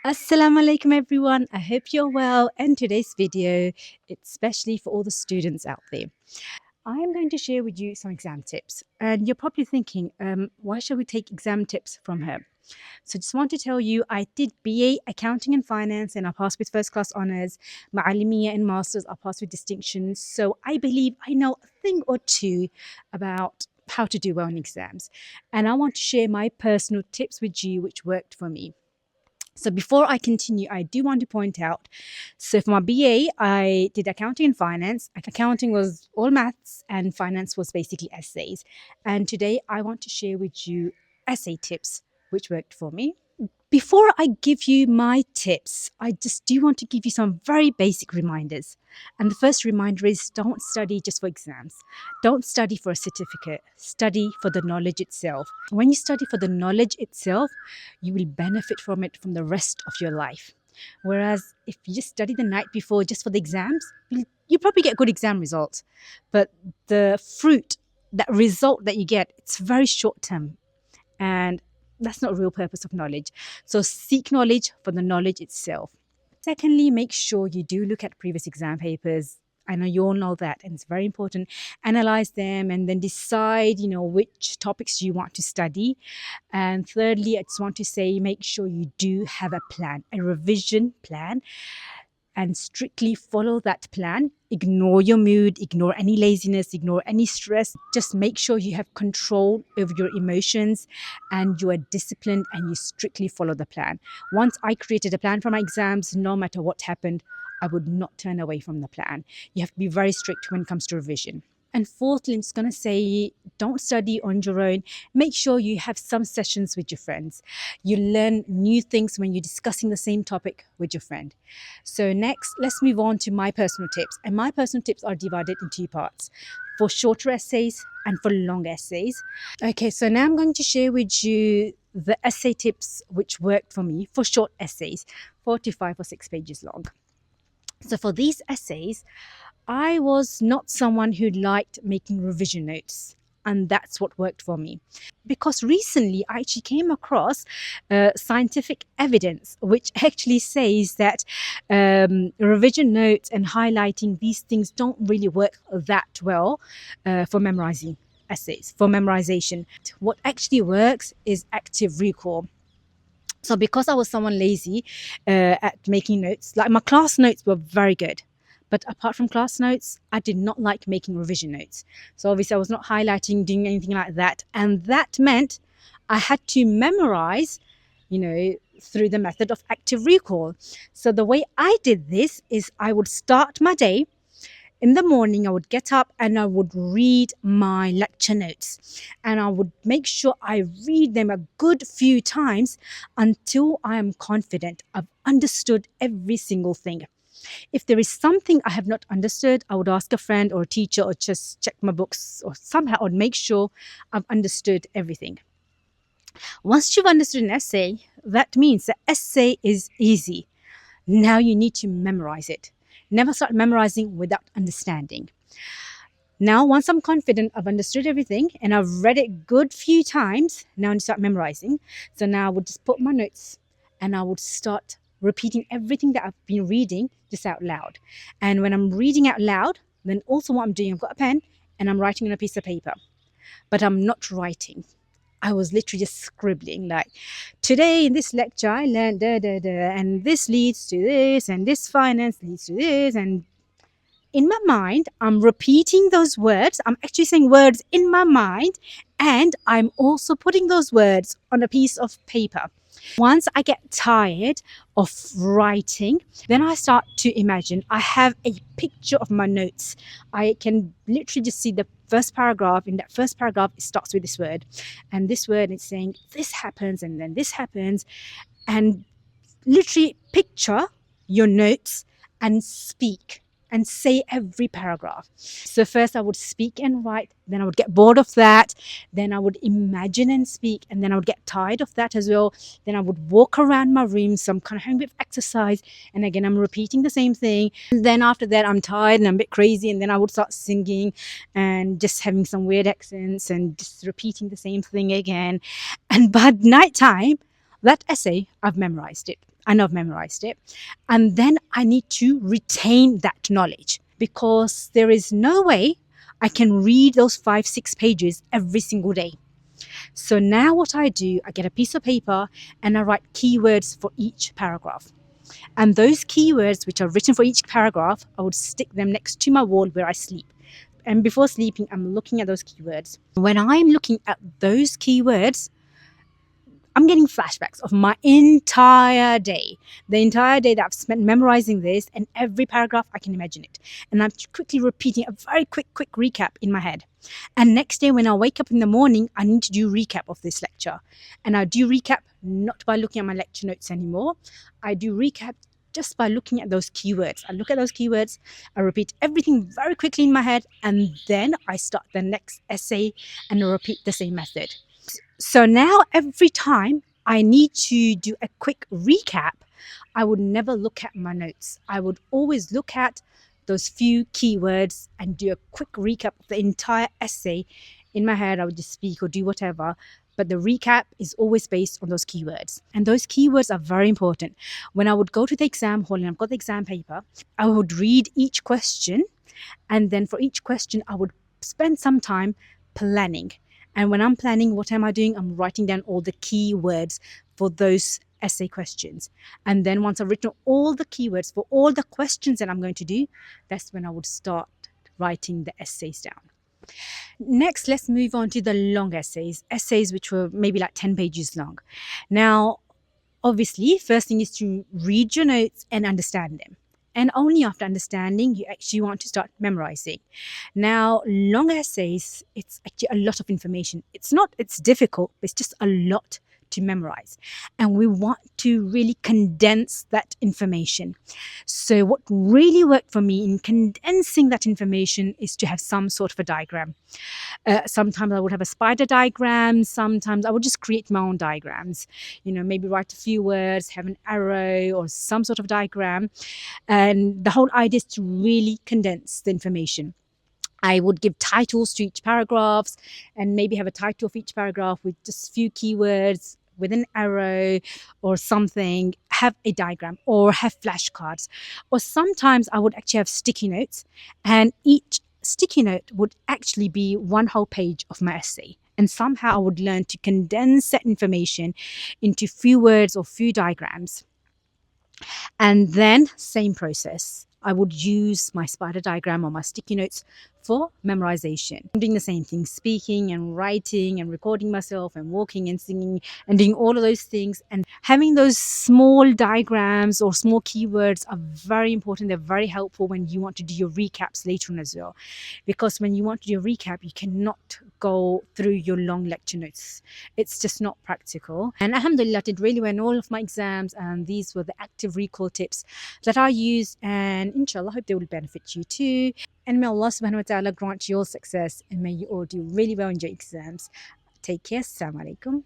Assalamu alaikum everyone. I hope you're well, and today's video it's especially for all the students out there. I am going to share with you some exam tips, and you're probably thinking, why should we take exam tips from her? So just want to tell you, I did BA Accounting and Finance and I passed with first class honours. Ma'alimiya and Masters, I passed with distinction. So I believe I know a thing or two about how to do well in exams. And I want to share my personal tips with you which worked for me. So before I continue, I do want to point out, so for my BA, I did accounting and finance. Accounting was all maths and finance was basically essays. And today I want to share with you essay tips, which worked for me. Before I give you my tips, I just do want to give you some very basic reminders. And the first reminder is don't study just for exams. Don't study for a certificate. Study for the knowledge itself. When you study for the knowledge itself, you will benefit from it from the rest of your life. Whereas if you just study the night before just for the exams, you probably get good exam results. But the fruit, that result that you get, it's very short term. And that's not real purpose of knowledge. So seek knowledge for the knowledge itself. Secondly, make sure you do look at previous exam papers. I know you all know that, and it's very important. Analyze them and then decide, which topics you want to study. And thirdly, I just want to say, make sure you do have a plan, a revision plan, and strictly follow that plan. Ignore your mood, ignore any laziness, ignore any stress. Just make sure you have control over your emotions and you are disciplined and you strictly follow the plan. Once I created a plan for my exams, no matter what happened, I would not turn away from the plan. You have to be very strict when it comes to revision. And fourthly, I'm just going to say, don't study on your own. Make sure you have some sessions with your friends. You learn new things when you're discussing the same topic with your friend. So next, let's move on to my personal tips. And my personal tips are divided in two parts, for shorter essays and for long essays. Okay, so now I'm going to share with you the essay tips which worked for me for short essays, 4 to 5 or 6 pages long. So for these essays, I was not someone who liked making revision notes, and that's what worked for me. Because recently I actually came across scientific evidence which actually says that revision notes and highlighting these things don't really work that well for memorizing essays, for memorization. What actually works is active recall. So because I was someone lazy at making notes, like my class notes were very good. But apart from class notes, I did not like making revision notes. So obviously I was not highlighting, doing anything like that. And that meant I had to memorize, through the method of active recall. So the way I did this is I would start my day. In the morning, I would get up and I would read my lecture notes. And I would make sure I read them a good few times until I am confident I've understood every single thing. If there is something I have not understood, I would ask a friend or a teacher or just check my books or somehow I would make sure I've understood everything. Once you've understood an essay, that means the essay is easy. Now you need to memorize it. Never start memorizing without understanding. Now, once I'm confident I've understood everything and I've read it good few times, now I need to start memorizing. So now I would just put my notes and I would start repeating everything that I've been reading just out loud. And when I'm reading out loud, then also what I'm doing, I've got a pen and I'm writing on a piece of paper. But I'm not writing. I was literally just scribbling, like, today in this lecture I learned and this leads to this and this finance leads to this. And in my mind, I'm repeating those words. I'm actually saying words in my mind and I'm also putting those words on a piece of paper. Once I get tired of writing, then I start to imagine. I have a picture of my notes. I can literally just see the first paragraph. In that first paragraph, it starts with this word. And this word is saying this happens and then this happens. And literally picture your notes and speak and say every paragraph. So first I would speak and write, then I would get bored of that, then I would imagine and speak, and then I would get tired of that as well. Then I would walk around my room, so I'm kind of having a bit of exercise, and again I'm repeating the same thing. And then after that I'm tired and I'm a bit crazy, and then I would start singing and just having some weird accents and just repeating the same thing again. And by night time, that essay, I've memorized it. I know I've memorized it. And then I need to retain that knowledge, because there is no way I can read those 5, 6 pages every single day. So now what I do, I get a piece of paper and I write keywords for each paragraph. And those keywords which are written for each paragraph, I would stick them next to my wall where I sleep. And before sleeping, I'm looking at those keywords. When I'm looking at those keywords, I'm getting flashbacks of my entire day, the entire day that I've spent memorizing this, and every paragraph I can imagine it. And I'm quickly repeating a very quick recap in my head. And next day when I wake up in the morning, I need to do recap of this lecture. And I do recap not by looking at my lecture notes anymore. I do recap just by looking at those keywords. I look at those keywords, I repeat everything very quickly in my head, and then I start the next essay and repeat the same method. So now every time I need to do a quick recap, I would never look at my notes. I would always look at those few keywords and do a quick recap of the entire essay. In my head, I would just speak or do whatever, but the recap is always based on those keywords. And those keywords are very important. When I would go to the exam hall and I've got the exam paper, I would read each question, and then for each question, I would spend some time planning. And when I'm planning, what am I doing? I'm writing down all the keywords for those essay questions. And then once I've written all the keywords for all the questions that I'm going to do, that's when I would start writing the essays down. Next, let's move on to the long essays which were maybe like 10 pages long. Now, obviously, first thing is to read your notes and understand them. And only after understanding, you actually want to start memorizing. Now, long essays, it's actually a lot of information. It's difficult, but it's just a lot to memorize. And we want to really condense that information. So what really worked for me in condensing that information is to have some sort of a diagram. Sometimes I would have a spider diagram. Sometimes I would just create my own diagrams. Maybe write a few words, have an arrow or some sort of diagram. And the whole idea is to really condense the information. I would give titles to each paragraphs and maybe have a title of each paragraph with just a few keywords with an arrow or something, have a diagram or have flashcards. Or sometimes I would actually have sticky notes, and each sticky note would actually be one whole page of my essay. And somehow I would learn to condense that information into few words or few diagrams. And then same process. I would use my spider diagram or my sticky notes for memorization. I'm doing the same thing, speaking and writing and recording myself and walking and singing and doing all of those things. And having those small diagrams or small keywords are very important. They're very helpful when you want to do your recaps later on as well. Because when you want to do a recap, you cannot go through your long lecture notes. It's just not practical. And alhamdulillah, I did really well in all of my exams, and these were the active recall tips that I used, and inshallah, I hope they will benefit you too. And may Allah subhanahu wa ta'ala grant you all success, and may you all do really well in your exams. Take care. Assalamu alaikum.